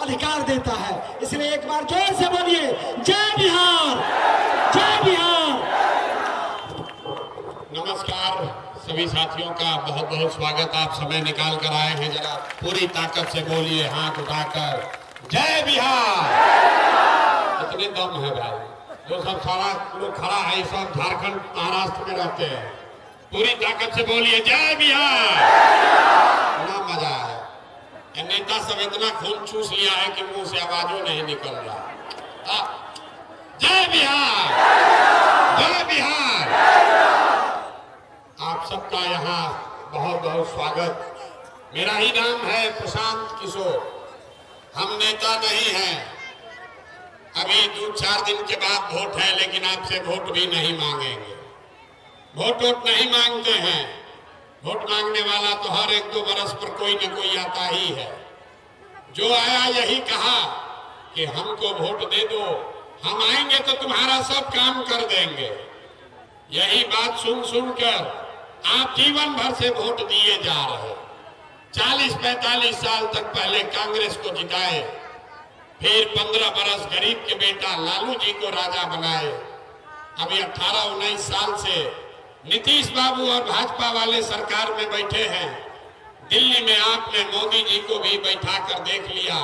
अधिकार देता है। इसलिए एक बार जोर से बोलिए जय बिहार, जय बिहार। नमस्कार सभी साथियों का बहुत बहुत स्वागत। आप समय निकाल कर आए हैं, जरा पूरी ताकत से बोलिए हाथ उठाकर जय बिहार। इतने दम है भाई, जो सब सारा लोग खड़ा है सब झारखंड महाराष्ट्र में रहते हैं। पूरी ताकत से बोलिए जय बिहार। बड़ा मजा है। नेता सब इतना खून चूस लिया है कि मुंह से आवाजों नहीं निकल रहा। जय बिहार, जय बिहार। आप सबका यहाँ बहुत बहुत स्वागत। मेरा ही नाम है प्रशांत किशोर। हम नेता नहीं हैं। अभी 2-4 दिन के बाद वोट है, लेकिन आपसे वोट भी नहीं मांगेंगे। वोट नहीं मांगते हैं। वोट मांगने वाला तो हर 1-2 बरस पर कोई न कोई आता ही है। जो आया यही कहा कि हमको वोट दे दो, हम आएंगे तो तुम्हारा सब काम कर देंगे। यही बात सुन सुनकर आप जीवन भर से वोट दिए जा रहे। 40-45 साल तक पहले कांग्रेस को जिताए, फिर 15 बरस गरीब के बेटा लालू जी को राजा बनाए। अभी 18-19 साल से नीतीश बाबू और भाजपा वाले सरकार में बैठे हैं। दिल्ली में आपने मोदी जी को भी बैठा कर देख लिया।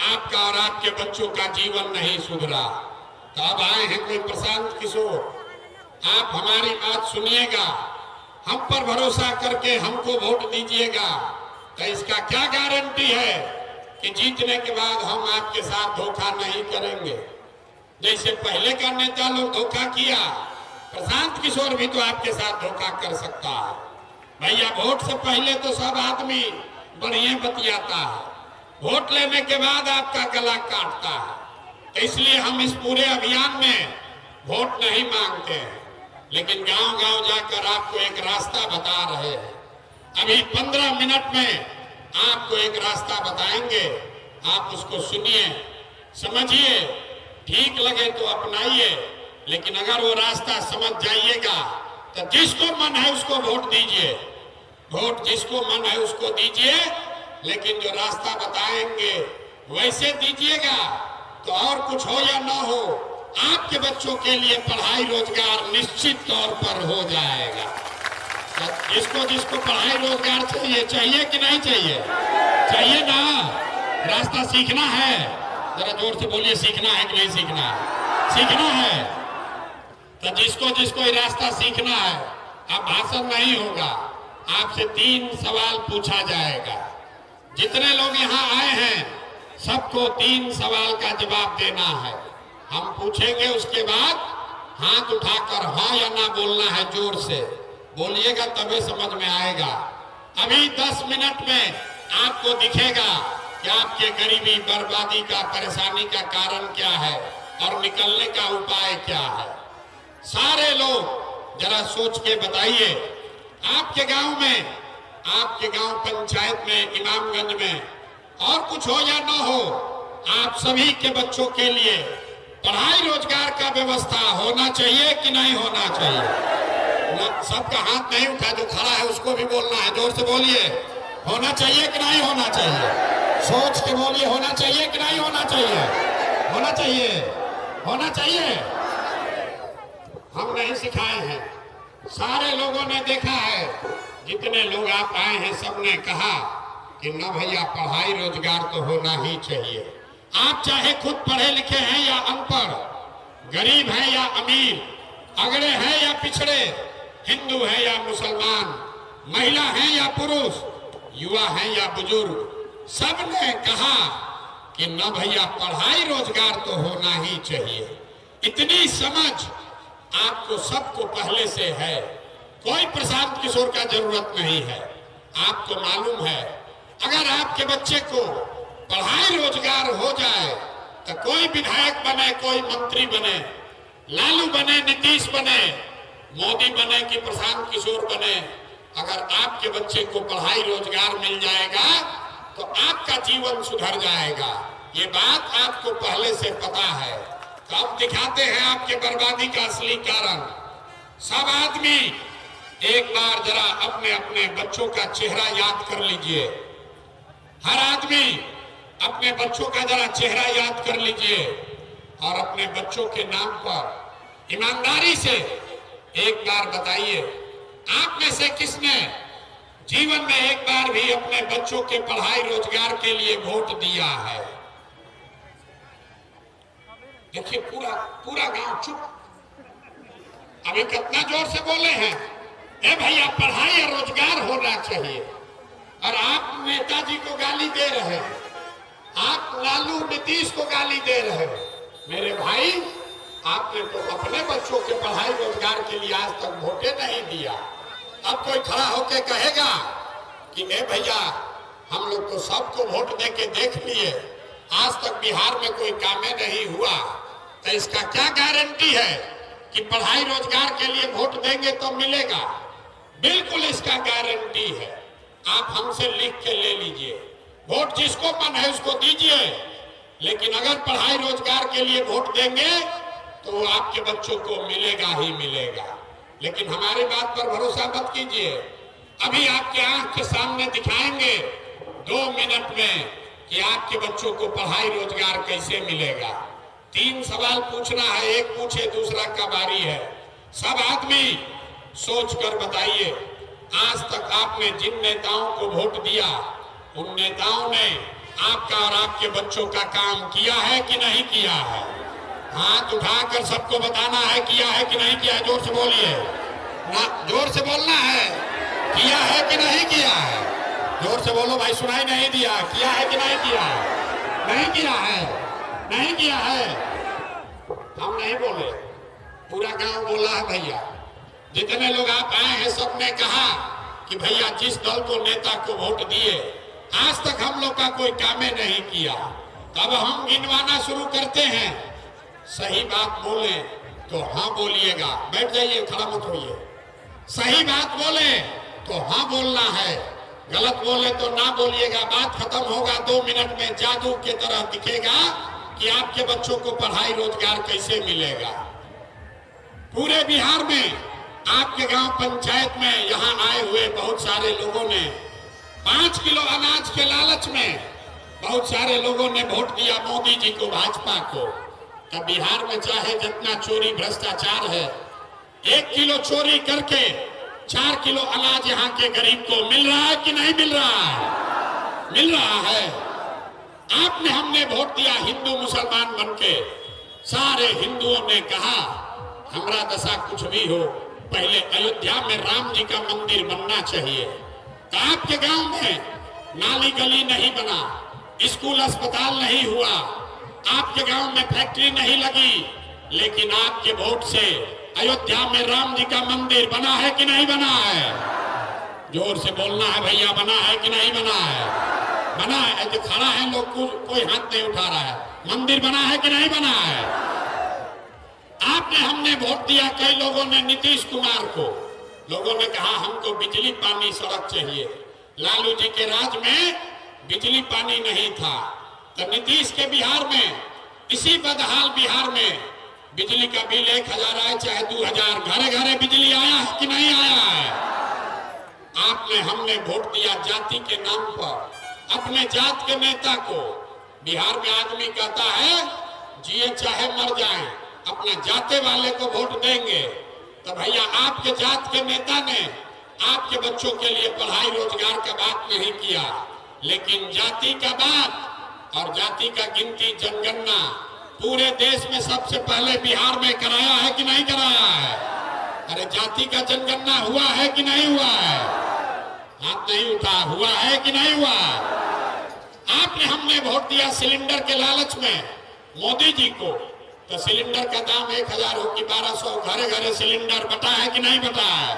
आपका और आपके बच्चों का जीवन नहीं सुधरा। तो अब आए हैं कोई प्रशांत किशोर। आप हमारी बात सुनिएगा, हम पर भरोसा करके हमको वोट दीजिएगा। तो इसका क्या गारंटी है कि जीतने के बाद हम आपके साथ धोखा नहीं करेंगे। जैसे पहले का नेता लोग धोखा किया, प्रशांत किशोर भी तो आपके साथ धोखा कर सकता है। भैया वोट से पहले तो सब आदमी बढ़िया बतियाता है, वोट लेने के बाद आपका गला काटता है। तो इसलिए हम इस पूरे अभियान में वोट नहीं मांगते हैं, लेकिन गांव गांव जाकर आपको एक रास्ता बता रहे हैं। अभी 15 मिनट में आपको एक रास्ता बताएंगे, आप उसको सुनिए, समझिए, ठीक लगे तो अपनाइए। लेकिन अगर वो रास्ता समझ जाइएगा तो जिसको मन है उसको वोट दीजिए। वोट जिसको मन है उसको दीजिए, लेकिन जो रास्ता बताएंगे वैसे दीजिएगा। तो और कुछ हो या ना हो, आपके बच्चों के लिए पढ़ाई रोजगार निश्चित तौर पर हो जाएगा। तो जिसको पढ़ाई रोजगार चाहिए कि नहीं चाहिए? चाहिए ना। रास्ता सीखना है, जरा जोर से बोलिए, सीखना है कि नहीं सीखना है? सीखना है। तो जिसको ये रास्ता सीखना है, अब भाषण नहीं होगा, आपसे 3 सवाल पूछा जाएगा। जितने लोग यहाँ आए हैं सबको 3 सवाल का जवाब देना है। हम पूछेंगे, उसके बाद हाथ उठाकर हाँ या ना बोलना है। जोर से बोलिएगा तभी समझ में आएगा। अभी 10 मिनट में आपको दिखेगा कि आपके गरीबी बर्बादी का, परेशानी का कारण क्या है और निकलने का उपाय क्या है। सारे लोग जरा सोच के बताइए, आपके गांव में, आपके गांव पंचायत में, इमामगंज में और कुछ हो या ना हो, आप सभी के बच्चों के लिए पढ़ाई रोजगार का व्यवस्था होना चाहिए कि नहीं होना चाहिए? सबका हाथ नहीं उठा, जो खड़ा है उसको भी बोलना है। जोर से बोलिए, होना चाहिए कि नहीं होना चाहिए? सोच के बोलिए, होना चाहिए कि नहीं होना चाहिए? होना चाहिए, होना चाहिए। हम नहीं सिखाए हैं, सारे लोगों ने देखा है। जितने लोग आप आए हैं सबने कहा कि न भैया पढ़ाई रोजगार तो होना ही चाहिए। आप चाहे खुद पढ़े लिखे हैं या अनपढ़, गरीब हैं या अमीर, अगड़े हैं या पिछड़े, हिंदू हैं या मुसलमान, महिला हैं या पुरुष, युवा हैं या बुजुर्ग, सबने कहा कि न भैया पढ़ाई रोजगार तो होना ही चाहिए। इतनी समझ आपको सबको पहले से है, कोई प्रशांत किशोर का जरूरत नहीं है। आपको मालूम है, अगर आपके बच्चे को पढ़ाई रोजगार हो जाए तो कोई विधायक बने, कोई मंत्री बने, लालू बने, नीतीश बने, मोदी बने कि प्रशांत किशोर बने, अगर आपके बच्चे को पढ़ाई रोजगार मिल जाएगा तो आपका जीवन सुधर जाएगा। ये बात आपको पहले से पता है। तो अब दिखाते हैं आपके बर्बादी का असली कारण। सब आदमी एक बार जरा अपने अपने बच्चों का चेहरा याद कर लीजिए। हर आदमी अपने बच्चों का जरा चेहरा याद कर लीजिए और अपने बच्चों के नाम पर ईमानदारी से एक बार बताइए, आप में से किसने जीवन में एक बार भी अपने बच्चों के पढ़ाई रोजगार के लिए वोट दिया है? देखिए पूरा पूरा गांव चुप। अभी कितना जोर से बोले हैं, ए भैया पढ़ाई और रोजगार होना चाहिए, और आप नेताजी को गाली दे रहे हैं, आप लालू नीतीश को गाली दे रहे हैं। मेरे भाई, आपने तो अपने बच्चों के पढ़ाई रोजगार के लिए आज तक वोटे नहीं दिया। अब कोई खड़ा होके कहेगा कि ए भैया हम लोग तो सबको वोट दे के देख लिए, आज तक बिहार में कोई काम नहीं हुआ, तो इसका क्या गारंटी है कि पढ़ाई रोजगार के लिए वोट देंगे तो मिलेगा? बिल्कुल इसका गारंटी है। आप हमसे लिख के ले लीजिए, वोट जिसको मन है उसको दीजिए, लेकिन अगर पढ़ाई रोजगार के लिए वोट देंगे तो आपके बच्चों को मिलेगा ही मिलेगा। लेकिन हमारी बात पर भरोसा मत कीजिए। अभी आपके आंख के सामने दिखाएंगे 2 मिनट में कि आपके बच्चों को पढ़ाई रोजगार कैसे मिलेगा। 3 सवाल पूछना है, एक पूछे दूसरा का बारी है। सब आदमी सोच कर बताइए, आज तक आपने जिन नेताओं को वोट दिया उन नेताओं ने आपका और आपके बच्चों का काम किया है कि नहीं किया है? हाथ उठाकर सबको बताना है, किया है कि नहीं किया है। जोर से बोलिए ना, जोर से बोलना है, किया है कि नहीं किया है? जोर से बोलो भाई, सुनाई नहीं दिया। किया है कि नहीं किया है? नहीं किया है, नहीं किया है। हम नहीं बोले, पूरा गांव बोला है भैया। जितने लोग आप आए हैं सबने कहा कि भैया जिस दल को नेता को वोट दिए आज तक हम लोग का कोई कामे नहीं किया। तब हम गिनवाना शुरू करते हैं। सही बात बोले तो हाँ बोलिएगा, बैठ जाइए, खड़ा मत होइए। सही बात बोले तो हाँ बोलना है, गलत बोले तो ना बोलिएगा। बात खत्म होगा, 2 मिनट में जादू की तरह दिखेगा कि आपके बच्चों को पढ़ाई रोजगार कैसे मिलेगा। पूरे बिहार में आपके गांव पंचायत में यहाँ आए हुए बहुत सारे लोगों ने 5 किलो अनाज के लालच में बहुत सारे लोगों ने वोट दिया मोदी जी को, भाजपा को। तब बिहार में चाहे जितना चोरी भ्रष्टाचार है, 1 किलो चोरी करके 4 किलो अनाज यहाँ के गरीब को मिल रहा है कि नहीं मिल रहा है? मिल रहा है। आपने हमने वोट दिया हिंदू मुसलमान बनके। सारे हिंदुओं ने कहा हमारा दशा कुछ भी हो, पहले अयोध्या में राम जी का मंदिर बनना चाहिए। तो आपके गांव में नाली गली नहीं बना, स्कूल अस्पताल नहीं हुआ, आपके गांव में फैक्ट्री नहीं लगी, लेकिन आपके वोट से अयोध्या में राम जी का मंदिर बना है कि नहीं बना है? जोर से बोलना है भैया, बना है कि नहीं बना है? बना है। जो खड़ा है लोग कोई हाथ नहीं उठा रहा है। मंदिर बना है कि नहीं बना है? आपने हमने वोट दिया, कई लोगों ने नीतीश कुमार को। लोगों ने कहा हमको बिजली पानी सड़क चाहिए। लालू जी के राज में बिजली पानी नहीं था, तो नीतीश के बिहार में, इसी बदहाल बिहार में बिजली का बिल 1000 आए चाहे 2000, घरे घरे बिजली आया है कि नहीं आया है? आपने हमने वोट दिया जाति के नाम पर, अपने जात के नेता को। बिहार में आदमी कहता है जिए चाहे मर जाए, अपना जाते वाले को वोट देंगे। तो भैया आपके जात के नेता ने आपके बच्चों के लिए पढ़ाई रोजगार का बात नहीं किया, लेकिन जाति का बात और जाति का गिनती जनगणना पूरे देश में सबसे पहले बिहार में कराया है कि नहीं कराया है? अरे जाति का जनगणना हुआ है कि नहीं हुआ है? हाथ नहीं उठा, हुआ है कि नहीं हुआ? आपने हमने वोट दिया सिलेंडर के लालच में मोदी जी को। तो सिलेंडर का दाम 1000 हो कि 1200, घरे घरे सिलेंडर बटा है कि नहीं बटा है?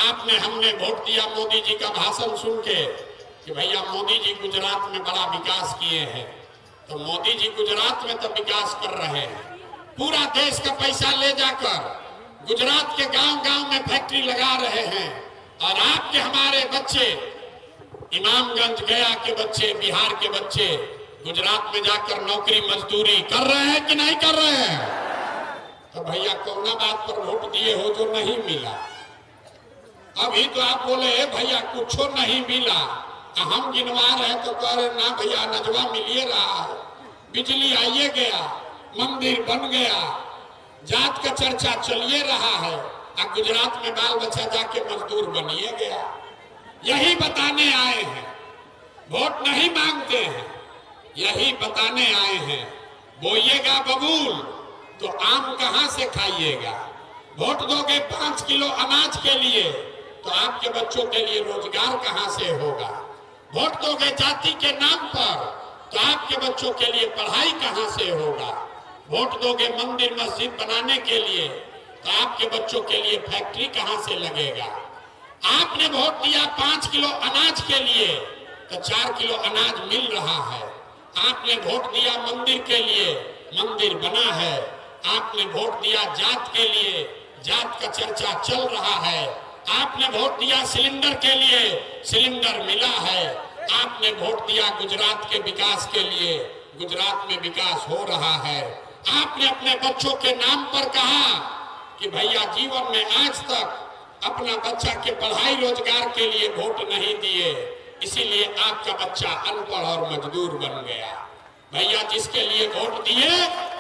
आपने हमने वोट दिया मोदी जी का भाषण सुन के कि भैया मोदी जी गुजरात में बड़ा विकास किए हैं। तो मोदी जी गुजरात में तो विकास कर रहे हैं, पूरा देश का पैसा ले जाकर गुजरात के गांव-गांव में फैक्ट्री लगा रहे हैं। और आपके हमारे बच्चे, इमामगंज गया के बच्चे, बिहार के बच्चे गुजरात में जाकर नौकरी मजदूरी कर रहे हैं कि नहीं कर रहे हैं? तो भैया कौना बात पर वोट दिए हो जो नहीं मिला? अभी तो आप बोले भैया कुछ नहीं मिला, हम गिनवा रहे तो कह रहे ना भैया नजवा मिलिए रहा है, बिजली आइए गया, मंदिर बन गया, जात का चर्चा चलिए रहा है, और गुजरात में बाल बच्चा जाके मजदूर बनिए गया। यही बताने आए हैं, वोट नहीं मांगते हैं, यही बताने आए हैं। बोइएगा बबूल तो आम कहां से खाइएगा। वोट दोगे 5 किलो अनाज के लिए तो आपके बच्चों के लिए रोजगार कहां से होगा। वोट दोगे जाति के नाम पर तो आपके बच्चों के लिए पढ़ाई कहां से होगा। वोट दोगे मंदिर मस्जिद बनाने के लिए तो आपके बच्चों के लिए फैक्ट्री कहां से लगेगा। आपने वोट दिया 5 किलो अनाज के लिए तो 4 किलो अनाज मिल रहा है। आपने वोट दिया मंदिर के लिए, मंदिर बना है। आपने वोट दिया जात के लिए, जात का चर्चा चल रहा है। आपने वोट दिया सिलेंडर के लिए, सिलेंडर मिला है। आपने वोट दिया गुजरात के विकास के लिए, गुजरात में विकास हो रहा है। आपने अपने बच्चों के नाम पर कहा कि भैया जीवन में आज तक अपना बच्चा के पढ़ाई रोजगार के लिए वोट नहीं दिए, इसीलिए आपका बच्चा अनपढ़ और मजदूर बन गया। भैया जिसके लिए वोट दिए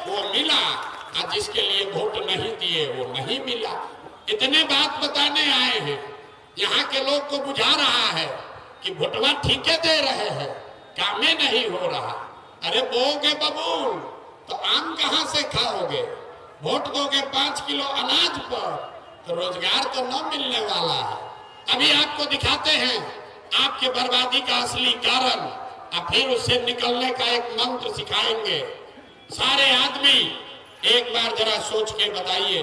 वो मिला, और जिसके लिए वोट नहीं दिए वो नहीं मिला। इतने बात बताने आए हैं। यहाँ के लोग को बुझा रहा है कि वोटवा ठीके दे रहे हैं, कामे नहीं हो रहा। अरे बोओगे बबूल तो आम कहां से खाओगे। वोट दोगे 5 किलो अनाज पर तो रोजगार तो न मिलने वाला है। अभी आपको दिखाते हैं आपके बर्बादी का असली कारण, और फिर उससे निकलने का एक मंत्र सिखाएंगे। सारे आदमी एक बार जरा सोच के बताइए,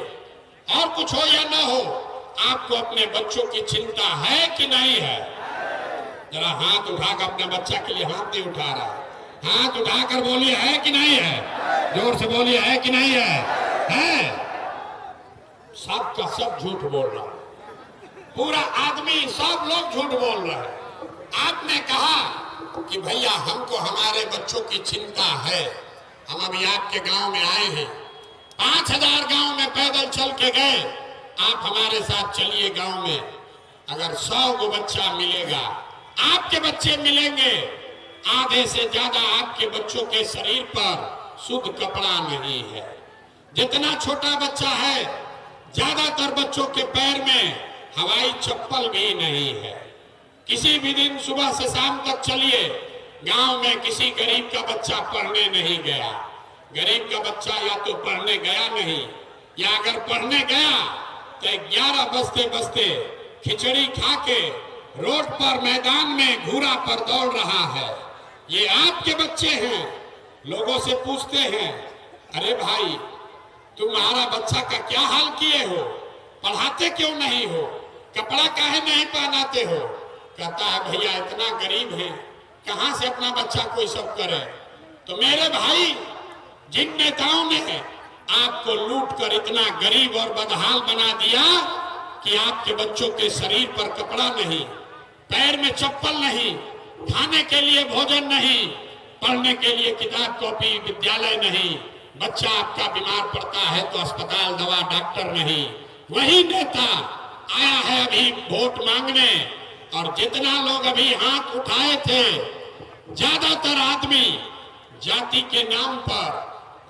और कुछ हो या ना हो, आपको अपने बच्चों की चिंता है कि नहीं है। जरा हाथ उठाकर, अपने बच्चा के लिए हाथ नहीं उठा रहा, हाथ उठाकर बोलिए है कि नहीं है। जोर से बोलिए है कि नहीं है। सब का सब झूठ बोल रहा, पूरा आदमी सब लोग झूठ बोल रहे हैं। आपने कहा कि भैया हमको हमारे बच्चों की चिंता है, हम अभी आपके गांव में आए हैं, 5000 गांव में पैदल चल के गए। आप हमारे साथ चलिए गांव में, अगर 100 को बच्चा मिलेगा, आपके बच्चे मिलेंगे, आधे से ज्यादा आपके बच्चों के शरीर पर शुद्ध कपड़ा नहीं है। जितना छोटा बच्चा है, ज्यादातर बच्चों के पैर में हवाई चप्पल भी नहीं है। किसी भी दिन सुबह से शाम तक चलिए, गांव में किसी गरीब का बच्चा पढ़ने नहीं गया। गरीब का बच्चा या तो पढ़ने गया नहीं, या अगर पढ़ने गया तो 11 बजते बजते खिचड़ी खा के रोड पर मैदान में घूरा पर दौड़ रहा है। ये आपके बच्चे हैं। लोगों से पूछते हैं, अरे भाई तुम्हारा बच्चा का क्या हाल किए हो, पढ़ाते क्यों नहीं हो, कपड़ा काहे नहीं पहनाते हो। कहता है भैया इतना गरीब है, कहां से अपना बच्चा कोई सब करे। तो मेरे भाई, जिन नेताओं ने आपको लूट कर इतना गरीब और बदहाल बना दिया कि आपके बच्चों के शरीर पर कपड़ा नहीं, पैर में चप्पल नहीं, खाने के लिए भोजन नहीं, पढ़ने के लिए किताब कॉपी विद्यालय नहीं, बच्चा आपका बीमार पड़ता है तो अस्पताल दवा डॉक्टर नहीं, वही नेता आया है अभी वोट मांगने। और जितना लोग अभी हाथ उठाए थे, ज्यादातर आदमी जाति के नाम पर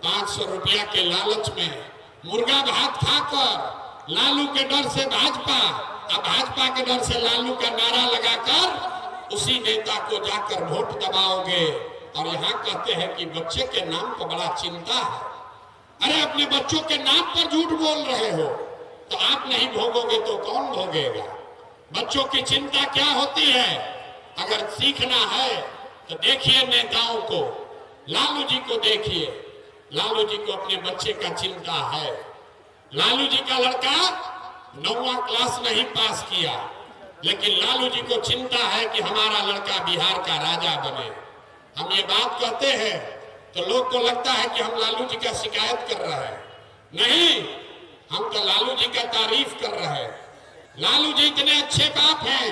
500 रुपया के लालच में मुर्गा भात खाकर, लालू के डर से भाजपा, अब भाजपा के डर से लालू का नारा लगाकर उसी नेता को जाकर वोट दबाओगे। और यहाँ कहते हैं कि बच्चे के नाम पर बड़ा चिंता है। अरे अपने बच्चों के नाम पर झूठ बोल रहे हो तो आप नहीं भोगोगे तो कौन भोगेगा। बच्चों की चिंता क्या होती है, अगर सीखना है तो देखिए नेताओं को, लालू जी को देखिए। लालू जी को अपने बच्चे का चिंता है। लालू जी का लड़का 9वां क्लास नहीं पास किया, लेकिन लालू जी को चिंता है कि हमारा लड़का बिहार का राजा बने। हम ये बात कहते हैं तो लोग को लगता है कि हम लालू जी का शिकायत कर रहे हैं। नहीं, हम तो लालू जी का तारीफ कर रहे हैं। लालू जी इतने अच्छे बाप हैं,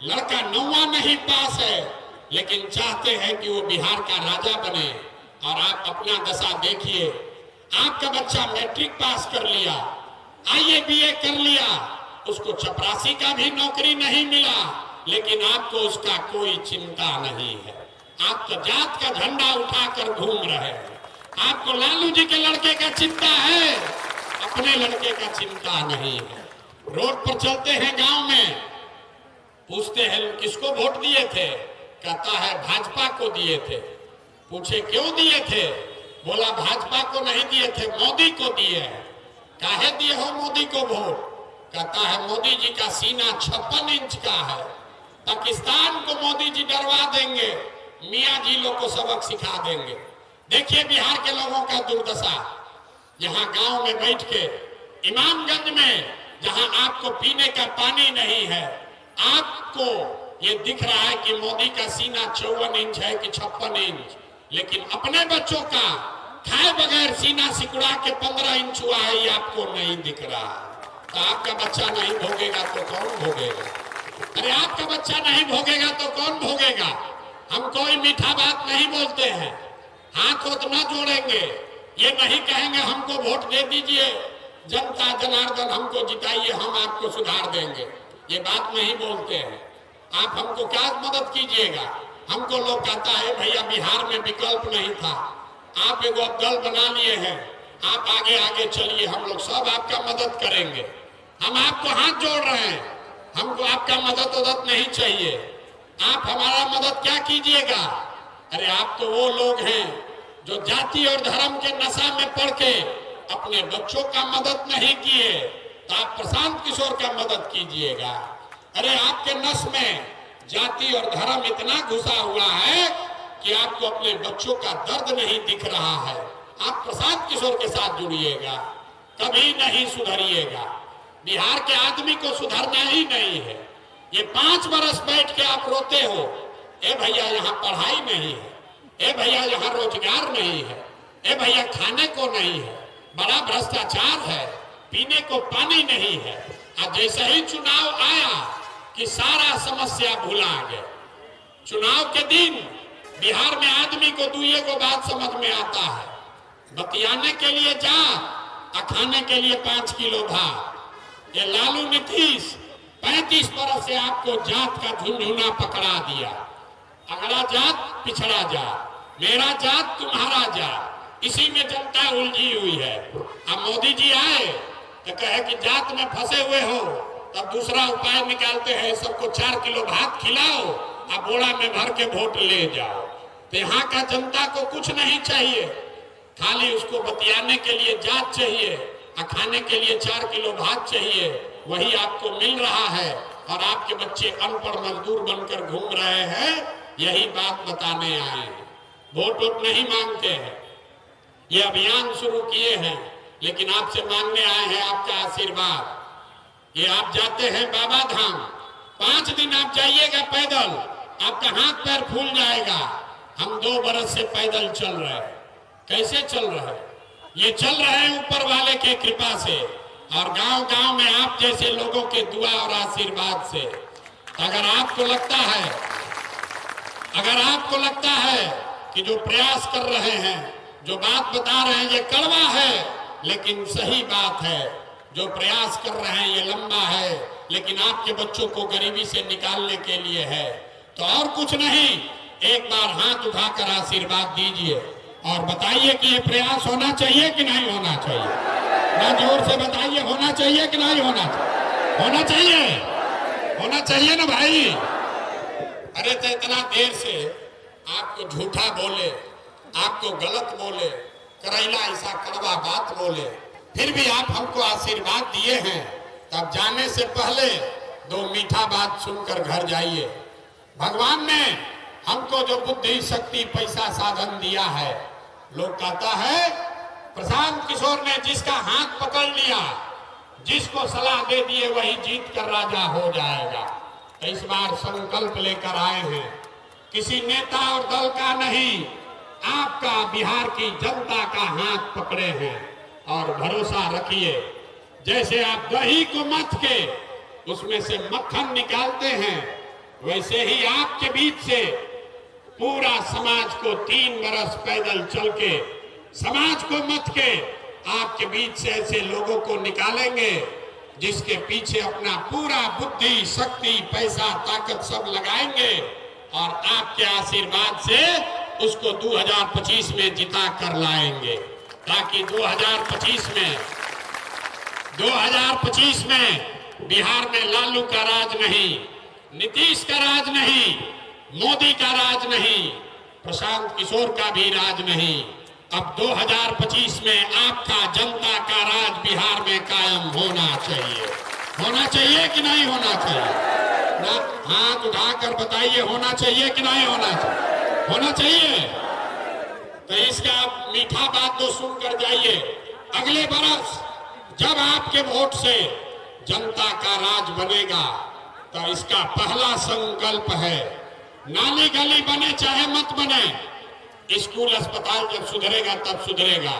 लड़का 9वां नहीं पास है, लेकिन चाहते हैं कि वो बिहार का राजा बने। और आप अपना दशा देखिए, आपका बच्चा मैट्रिक पास कर लिया, IABA कर लिया, उसको चपरासी का भी नौकरी नहीं मिला, लेकिन आपको उसका कोई चिंता नहीं है। आप तो जात का झंडा उठाकर घूम रहे हैं। आपको लालू जी के लड़के का चिंता है, अपने लड़के का चिंता नहीं है। रोड पर चलते हैं गांव में, पूछते हैं किसको वोट दिए थे, कहता है भाजपा को दिए थे। पूछे क्यों दिए थे, बोला भाजपा को नहीं दिए थे, मोदी को दिए हैं। काहे दिए हो मोदी को वोट, कहता है मोदी जी का सीना 56 इंच का है, पाकिस्तान को मोदी जी डरवा देंगे, मियाँ जी लोग को सबक सिखा देंगे। देखिए बिहार के लोगों का दुर्दशा, यहाँ गांव में बैठ के इमामगंज में जहां आपको पीने का पानी नहीं है, आपको ये दिख रहा है कि मोदी का सीना 54 इंच है कि 56 इंच, लेकिन अपने बच्चों का खाए बगैर सीना सिकुड़ा के 15 इंच हुआ है, ये आपको नहीं दिख रहा। तो आपका बच्चा नहीं भोगेगा तो कौन भोगेगा? अरे आपका बच्चा नहीं भोगेगा तो कौन भोगेगा? हम कोई मीठा बात नहीं बोलते हैं, हाथ होत न जोड़ेंगे, ये नहीं कहेंगे हमको वोट दे दीजिए, जनता जनार्दन हमको जिताइए, हम आपको सुधार देंगे, ये बात नहीं बोलते हैं। आप हमको क्या मदद कीजिएगा? हमको लोग कहता है भैया बिहार में विकल्प नहीं था, आप एगो दल बना लिए हैं, आप आगे आगे चलिए, हम लोग सब आपका मदद करेंगे। हम आपको हाथ जोड़ रहे हैं, हमको आपका मदद नहीं चाहिए, आप हमारा मदद क्या कीजिएगा? अरे आप तो वो लोग हैं जो जाति और धर्म के नशा में पड़ के अपने बच्चों का मदद नहीं किए, तो आप प्रशांत किशोर का मदद कीजिएगा। अरे आपके नस में जाति और धर्म इतना घुसा हुआ है कि आपको अपने बच्चों का दर्द नहीं दिख रहा है। आप प्रशांत किशोर के साथ जुड़िएगा, कभी नहीं सुधरिएगा। बिहार के आदमी को सुधरना ही नहीं है। ये 5 बरस बैठ के आप रोते हो, ए भैया यहाँ पढ़ाई नहीं है, ए भैया यहाँ रोजगार नहीं है, ए भैया खाने को नहीं है, बड़ा भ्रष्टाचार है, पीने को पानी नहीं है। और जैसे ही चुनाव आया कि सारा समस्या भुला गए। चुनाव के दिन बिहार में आदमी को दुए को बात समझ में आता है, बतियाने के लिए जा और खाने के लिए 5 किलो भात। ये लालू नीतीश 35 बरस से आपको जात का झुंझुना पकड़ा दिया, अगला जात पिछड़ा जात, मेरा जात तुम्हारा जात, इसी में जनता उलझी हुई है। अब मोदी जी आए तो कहे कि जात में फंसे हुए हो, तब दूसरा उपाय निकालते हैं, सबको 4 किलो भात खिलाओ और बोरा में भर के वोट ले जाओ। तो यहाँ का जनता को कुछ नहीं चाहिए, खाली उसको बतियाने के लिए जात चाहिए और खाने के लिए 4 किलो भात चाहिए, वही आपको मिल रहा है। और आपके बच्चे अनपढ़ मजदूर बनकर घूम रहे हैं, यही बात बताने आए हैं। वोट वोट नहीं मांगते हैं, ये अभियान शुरू किए हैं, लेकिन आपसे मांगने आए हैं आपका आशीर्वाद। ये आप जाते हैं बाबा धाम, 5 दिन आप जाइएगा पैदल, आपका हाथ पैर फूल जाएगा। हम 2 बरस से पैदल चल रहे हैं। कैसे चल रहे हैं? ये चल रहे हैं ऊपर वाले के कृपा से और गांव गांव में आप जैसे लोगों के दुआ और आशीर्वाद से। अगर आपको लगता है कि जो प्रयास कर रहे हैं, जो बात बता रहे हैं ये कड़वा है, लेकिन सही बात है, जो प्रयास कर रहे हैं ये लंबा है, लेकिन आपके बच्चों को गरीबी से निकालने के लिए है। तो और कुछ नहीं, एक बार हाथ उठाकर आशीर्वाद दीजिए और बताइए कि ये प्रयास होना चाहिए कि नहीं होना चाहिए। ना जोर से बताइए, होना चाहिए कि नहीं होना चाहिए? होना चाहिए, होना चाहिए ना भाई। अरे तो इतना देर से आपको झूठा बोले, आपको गलत बोले, करैला ऐसा कड़वा बात बोले, फिर भी आप हमको आशीर्वाद दिए हैं, तब जाने से पहले 2 मीठा बात सुनकर घर जाइए। भगवान ने हमको जो बुद्धि शक्ति पैसा साधन दिया है, लोग कहता है प्रशांत किशोर ने जिसका हाथ पकड़ लिया, जिसको सलाह दे दिए वही जीत कर राजा हो जाएगा। तो इस बार संकल्प लेकर आए हैं, किसी नेता और दल का नहीं, आपका बिहार की जनता का हाथ पकड़े हैं और भरोसा रखिए। जैसे आप दही को मथ के उसमें से मक्खन निकालते हैं, वैसे ही आपके बीच से पूरा समाज को 3 बरस पैदल चल के, समाज को मथ के आपके बीच से ऐसे लोगों को निकालेंगे जिसके पीछे अपना पूरा बुद्धि, शक्ति, पैसा, ताकत सब लगाएंगे और आपके आशीर्वाद से उसको 2025 में जिता कर लाएंगे, ताकि 2025 में बिहार में लालू का राज नहीं, नीतीश का राज नहीं, मोदी का राज नहीं, प्रशांत किशोर का भी राज नहीं। अब 2025 में आपका, जनता का राज बिहार में कायम होना चाहिए। होना चाहिए कि नहीं होना चाहिए? ना हाथ उठाकर बताइए, होना चाहिए कि नहीं होना चाहिए? होना चाहिए। तो इसका मीठा बात तो सुनकर जाइए। अगले बरस जब आपके वोट से जनता का राज बनेगा तो इसका पहला संकल्प है, नाली गली बने चाहे मत बने, स्कूल अस्पताल जब सुधरेगा तब सुधरेगा,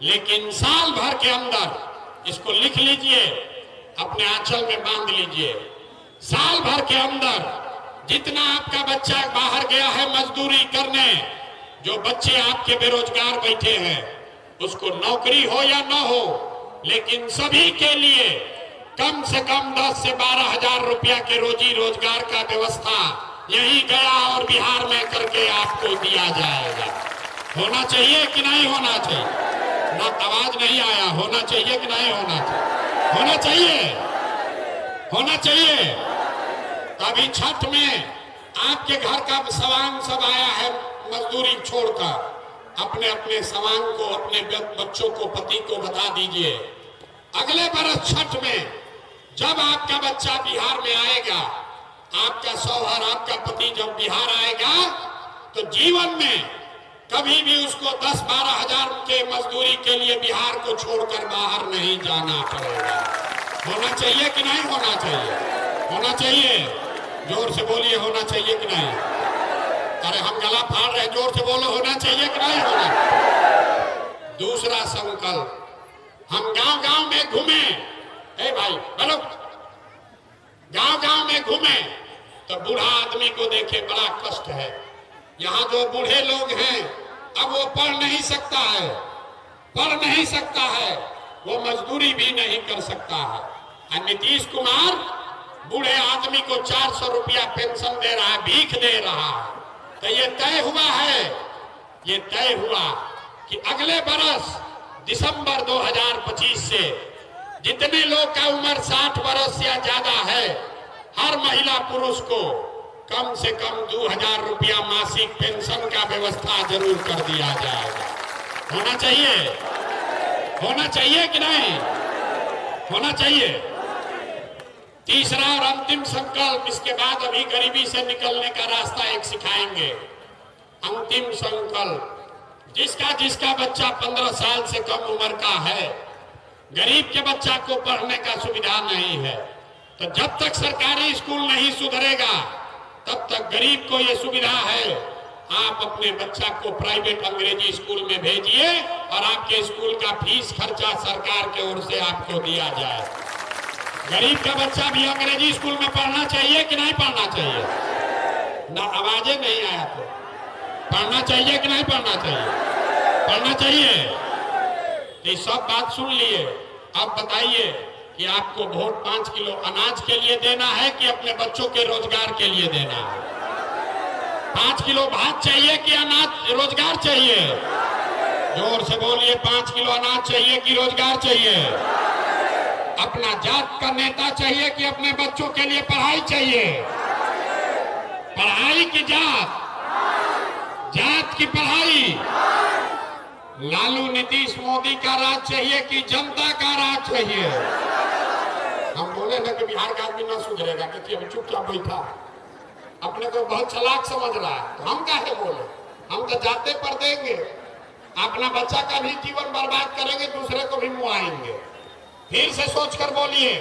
लेकिन साल भर के अंदर इसको लिख लीजिए, अपने आंचल में बांध लीजिए। साल भर के अंदर जितना आपका बच्चा बाहर गया है मजदूरी करने, जो बच्चे आपके बेरोजगार बैठे हैं, उसको नौकरी हो या न हो, लेकिन सभी के लिए कम से कम 10 से 12 हजार रुपया के रोजी रोजगार का व्यवस्था यही गया और बिहार में करके आपको दिया जाएगा। होना चाहिए कि नहीं होना चाहिए? ना आवाज नहीं आया। होना चाहिए कि नहीं होना चाहिए? होना चाहिए, होना चाहिए। अभी छठ में आपके घर का सवांग सब आया है, मजदूरी छोड़कर अपने अपने सवांग को, अपने बच्चों को, पति को बता दीजिए। अगले बरस छठ में जब आपका बच्चा बिहार में आएगा, आपका शौहर, आपका पति जब बिहार आएगा, तो जीवन में कभी भी उसको 10-12 हजार के मजदूरी के लिए बिहार को छोड़कर बाहर नहीं जाना पड़ेगा। होना चाहिए कि नहीं होना चाहिए? होना चाहिए। जोर से बोलिए, होना चाहिए कि नहीं? अरे हम गला फाड़ रहे, जोर से बोलो, होना चाहिए कि नहीं होना? दूसरा संकल्प, हम गांव-गांव में घूमे। ए भाई बोलो, गांव-गांव में घूमे तो बूढ़ा आदमी को देखे, बड़ा कष्ट है। यहाँ जो बूढ़े लोग हैं, अब वो पढ़ नहीं सकता है, पढ़ नहीं सकता है, वो मजदूरी भी नहीं कर सकता है। और नीतीश कुमार बूढ़े आदमी को 400 रुपया पेंशन दे रहा है, भीख दे रहा है। तो ये तय हुआ है, ये तय हुआ कि अगले बरस दिसंबर 2025 से जितने लोग का उम्र 60 वर्ष या ज्यादा है, हर महिला पुरुष को कम से कम 2000 रुपया मासिक पेंशन का व्यवस्था जरूर कर दिया जाएगा। होना चाहिए, होना चाहिए कि नहीं? होना चाहिए। तीसरा और अंतिम संकल्प, इसके बाद अभी गरीबी से निकलने का रास्ता एक सिखाएंगे। अंतिम संकल्प, जिसका बच्चा 15 साल से कम उम्र का है, गरीब के बच्चा को पढ़ने का सुविधा नहीं है, तो जब तक सरकारी स्कूल नहीं सुधरेगा तब तक गरीब को ये सुविधा है, आप अपने बच्चा को प्राइवेट अंग्रेजी स्कूल में भेजिए और आपके स्कूल का फीस खर्चा सरकार की ओर से आपको दिया जाए। गरीब का बच्चा भी अंग्रेजी स्कूल में पढ़ना चाहिए कि नहीं पढ़ना चाहिए? ना आवाजें नहीं आया तो पढ़ना चाहिए कि नहीं पढ़ना चाहिए? पढ़ना चाहिए। ये सब बात सुन लिए। अब बताइए कि आपको वोट 5 किलो अनाज के लिए देना है कि अपने बच्चों के रोजगार के लिए देना है? 5 किलो भात चाहिए कि अनाज रोजगार चाहिए? जोर से बोलिए, 5 किलो अनाज चाहिए कि रोजगार चाहिए? अपना जात का नेता चाहिए कि अपने बच्चों के लिए पढ़ाई चाहिए? पढ़ाई की जात, जात की पढ़ाई। लालू नीतीश मोदी का राज चाहिए कि जनता का राज चाहिए? हम बोले ना कि बिहार का आदमी ना सुधरेगा, देखिए अभी चुपचाप बैठा, अपने को बहुत चालाक समझ रहा है, तो हम काहे बोले? हम तो जाते पर देंगे, अपना बच्चा का भी जीवन बर्बाद करेंगे, दूसरे को भी मुआएंगे। फिर से सोचकर बोलिए,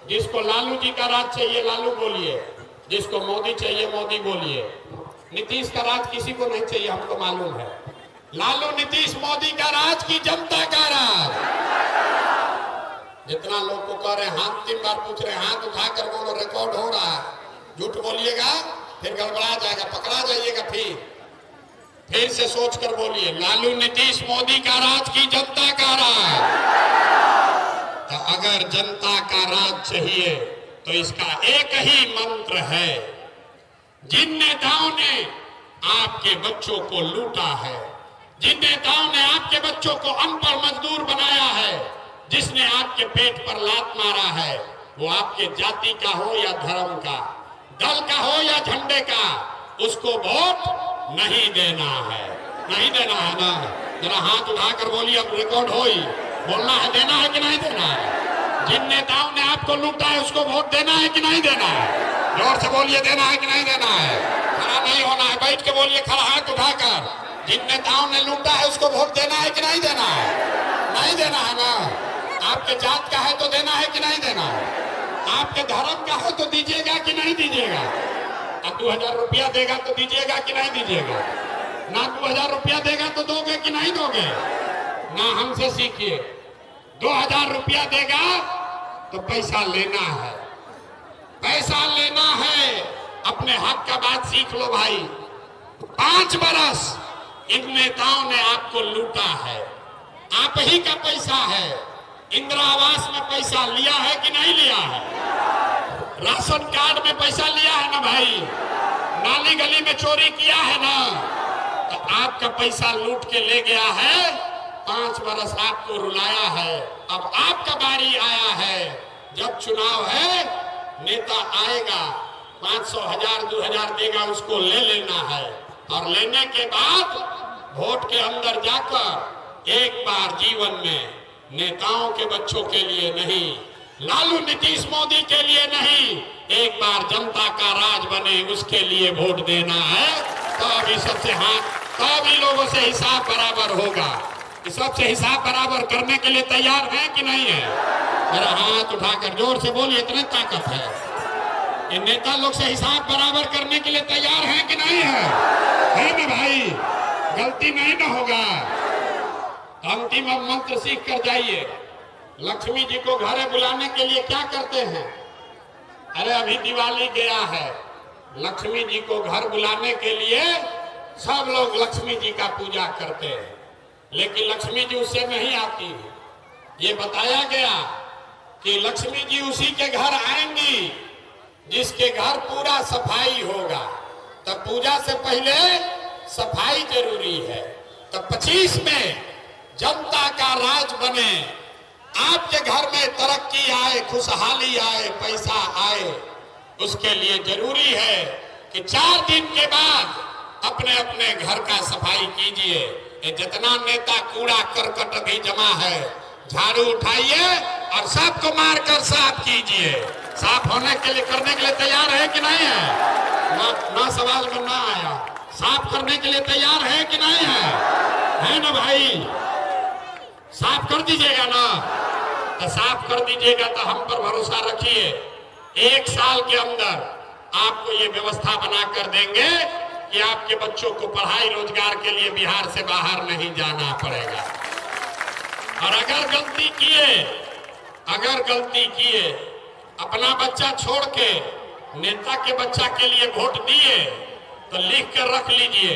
जिसको लालू जी का राज चाहिए लालू बोलिए, जिसको मोदी चाहिए मोदी बोलिए। नीतीश का राज किसी को नहीं चाहिए, हमको मालूम है। लालू नीतीश मोदी का राज की जनता का राज। जितना लोग को कह रहे, हाथ 3 बार पूछ रहे, हाथ उठाकर बोलो, रिकॉर्ड हो रहा है। झूठ बोलिएगा फिर गड़बड़ा जाएगा, पकड़ा जाइएगा। फिर से सोच कर बोलिए, लालू नीतीश मोदी का राज की जनता का राज। तो अगर जनता का राज चाहिए तो इसका एक ही मंत्र है। जिन नेताओं ने आपके बच्चों को लूटा है, जिन नेताओं ने आपके बच्चों को अनपढ़ मजदूर बनाया है, जिसने आपके पेट पर लात मारा है, वो आपके जाति का हो या धर्म का, दल का हो या झंडे का, उसको वोट नहीं देना है। नहीं देना है ना? जरा हाथ उठाकर बोलिए, अब रिकॉर्ड हो ही बोलना है, देना है कि नहीं देना है? जिन नेताओं ने आपको लूटा है उसको वोट देना है कि नहीं देना है? जोर से बोलिए, देना है कि नहीं देना है? खड़ा नहीं होना है, बैठ के बोलिए, खड़ा हाथ उठाकर। जिन नेताओं ने लूटा है उसको वोट देना है कि नहीं देना है? नहीं देना है ना? आपके जात का है तो देना है कि नहीं देना है? आपके धर्म का है तो दीजिएगा कि नहीं दीजिएगा? अब 2000 रुपया देगा तो दीजिएगा कि नहीं दीजिएगा? ना 2000 रुपया देगा तो दोगे कि नहीं दोगे? ना हमसे सीखिए, 2000 रुपया देगा तो पैसा लेना है, पैसा लेना है। अपने हक का बात सीख लो भाई। 5 बरस इन नेताओं ने आपको लूटा है, आप ही का पैसा है। इंदिरा आवास में पैसा लिया है कि नहीं लिया है? राशन कार्ड में पैसा लिया है ना भाई? नाली गली में चोरी किया है ना? तो आपका पैसा लूट के ले गया है, 5 बरस आपको रुलाया है। अब आपका बारी आया है, जब चुनाव है, नेता आएगा, 500, 1000, 2000 देगा, उसको ले लेना है। और लेने के बाद वोट के अंदर जाकर एक बार जीवन में नेताओं के बच्चों के लिए नहीं, लालू नीतीश मोदी के लिए नहीं, एक बार जनता का राज बने उसके लिए वोट देना है। तो अभी सबसे तभी लोगों से हिसाब बराबर होगा। सबसे हिसाब बराबर करने के लिए तैयार है कि नहीं है? मेरा हाथ उठाकर जोर से बोलिए, इतनी ताकत है। इन नेता लोग से हिसाब बराबर करने के लिए तैयार है कि नहीं है? है ना भाई? गलती नहीं ना होगा। अंतिम मंत्र सीख कर जाइए। लक्ष्मी जी को घरे बुलाने के लिए क्या करते हैं? अरे अभी दिवाली गया है, लक्ष्मी जी को घर बुलाने के लिए सब लोग लक्ष्मी जी का पूजा करते हैं, लेकिन लक्ष्मी जी उससे नहीं आती। ये बताया गया कि लक्ष्मी जी उसी के घर आएंगी जिसके घर पूरा सफाई होगा। तब पूजा से पहले सफाई जरूरी है। तब 25 में जनता का राज बने, आपके घर में तरक्की आए, खुशहाली आए, पैसा आए, उसके लिए जरूरी है कि 4 दिन के बाद अपने अपने घर का सफाई कीजिए। जितना नेता कूड़ा करकट अभी जमा है, झाड़ू उठाइए और सबको मारकर साफ कीजिए। साफ होने के लिए, करने के लिए तैयार है कि नहीं है? ना सवाल में ना आया। साफ करने के लिए तैयार है कि नहीं है? है ना भाई? साफ कर दीजिएगा ना? तो साफ कर दीजिएगा तो हम पर भरोसा रखिए, 1 साल के अंदर आपको ये व्यवस्था बना कर देंगे कि आपके बच्चों को पढ़ाई रोजगार के लिए बिहार से बाहर नहीं जाना पड़ेगा। और अगर गलती किए, अपना बच्चा छोड़ के नेता के बच्चा के लिए वोट दिए, तो लिख कर रख लीजिए,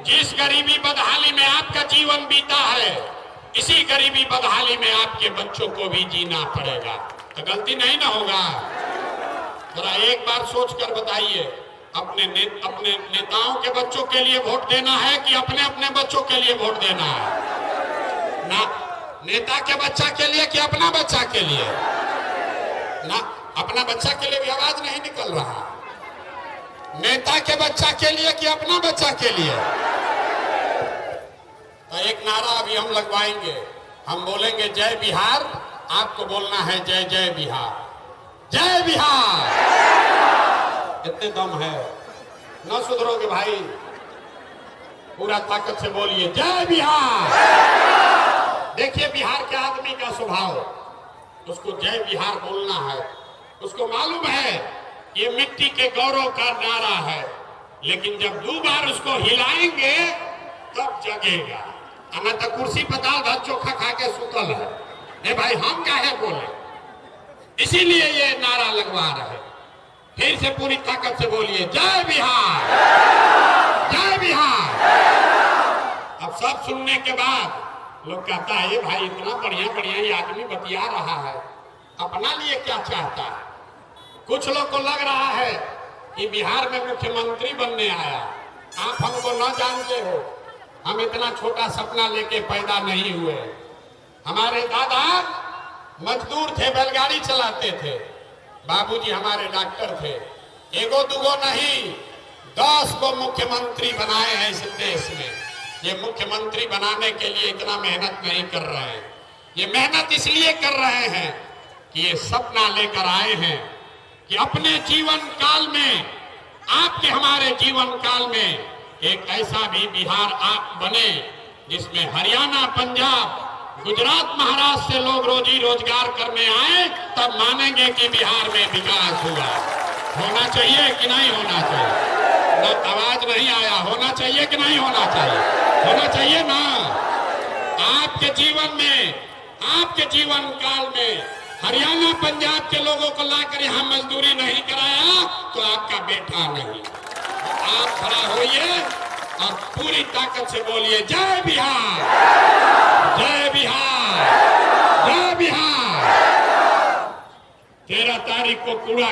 जिस गरीबी बदहाली में आपका जीवन बीता है, इसी गरीबी बदहाली में आपके बच्चों को भी जीना पड़ेगा। तो गलती नहीं ना होगा? जरा एक बार सोच कर बताइए, अपने नेताओं के बच्चों के लिए वोट देना है कि अपने अपने बच्चों के लिए वोट देना है? ना नेता के बच्चा के लिए कि अपना बच्चा के लिए? ना अपना बच्चा के लिए भी आवाज नहीं निकल रहा। नेता के बच्चा के लिए कि अपना बच्चा के लिए? तो एक नारा अभी हम लगवाएंगे, हम बोलेंगे जय बिहार, आपको बोलना है जय जय बिहार, जय बिहार। कितने दम है? न सुधरोगे भाई, पूरा ताकत से बोलिए जय बिहार। देखिए बिहार के आदमी का स्वभाव, उसको जय बिहार बोलना है। उसको मालूम है ये मिट्टी के गौरव का नारा है, लेकिन जब 2 बार उसको हिलाएंगे तब जगेगा। अन्य तो कुर्सी पर दाल भात चोखा खा के सुतल है। नहीं भाई, हम काहे बोले? इसीलिए ये नारा लगवा रहे। फिर से पूरी ताकत से बोलिए जय बिहार, जय बिहार। अब सब सुनने के बाद लोग कहता है ये भाई इतना बढ़िया बढ़िया ये आदमी बतिया रहा है, अपना लिए क्या चाहता है। कुछ लोग को लग रहा है कि बिहार में मुख्यमंत्री बनने आया। आप हमको न जानते हो, हम इतना छोटा सपना लेके पैदा नहीं हुए। हमारे दादा मजदूर थे, बैलगाड़ी चलाते थे। बाबूजी हमारे डॉक्टर थे। एगो दुगो नहीं, 10 को मुख्यमंत्री बनाए हैं इस देश में। ये मुख्यमंत्री बनाने के लिए इतना मेहनत नहीं कर रहे हैं। ये मेहनत इसलिए कर रहे हैं कि ये सपना लेकर आए हैं कि अपने जीवन काल में, आपके हमारे जीवन काल में एक ऐसा भी बिहार आप बने जिसमें हरियाणा, पंजाब, गुजरात, महाराष्ट्र से लोग रोजी रोजगार करने आए, तब मानेंगे कि बिहार में विकास हुआ। होना चाहिए कि नहीं होना चाहिए? ना आवाज नहीं आया। होना चाहिए कि नहीं होना चाहिए? होना चाहिए ना। आपके जीवन में, आपके जीवन काल में हरियाणा, पंजाब के लोगों को लाकर यहाँ मजदूरी नहीं कराया तो आपका बेटा नहीं। आप खड़ा होइए और पूरी ताकत से बोलिए जय बिहार, जय बिहार, जय बिहार। 13 तारीख को कूड़ा